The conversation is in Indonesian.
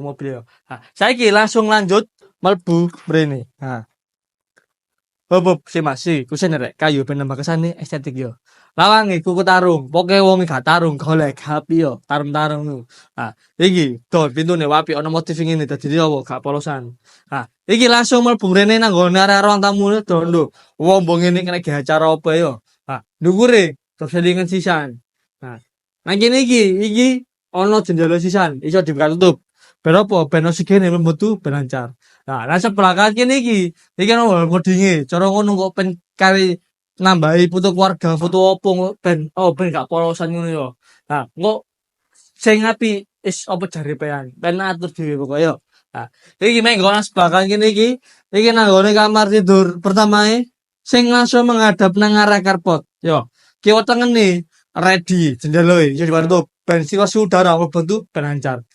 mobil yo. Nah, saiki langsung lanjut mlebu mrene. Nah, Bob, si Mas, si kusen rek kayu ben nambah kesane estetik yo. Lawange kuku tarung, pokoke wong gak tarung golek api yo, tarung-tarung ku. Nah, iki dol pintune wapi ana motif ngene dadi apa gak polosan. Nah, iki langsung mlebu mrene nang nggone area ruang tamu dondo. Wong mbok ngene kena ge acara apa yo. Nah, ndukure terselingan sisan. Nah, nang kene iki ana jendela sisan, iso dibuka tutup. Ben apa? Ben oksigen metu ben lancar. Nah, nang sebelah kan kene iki ono ngodinge, cara ngono kok pen kari nambahi foto keluarga, foto opo ben ben gak polosan ngono yo. Nah, engko sing apik is apa jare pean, ben atur dhewe pokoke yo. Nah, iki mek nggon sebelah kan kene iki nang nggone kamar tidur pertamae sing langsung menghadap nang arah karpot. Yo, kiwa tengene ready jendela iso ditutup ben sirkulasi udara mlebu ben lancar.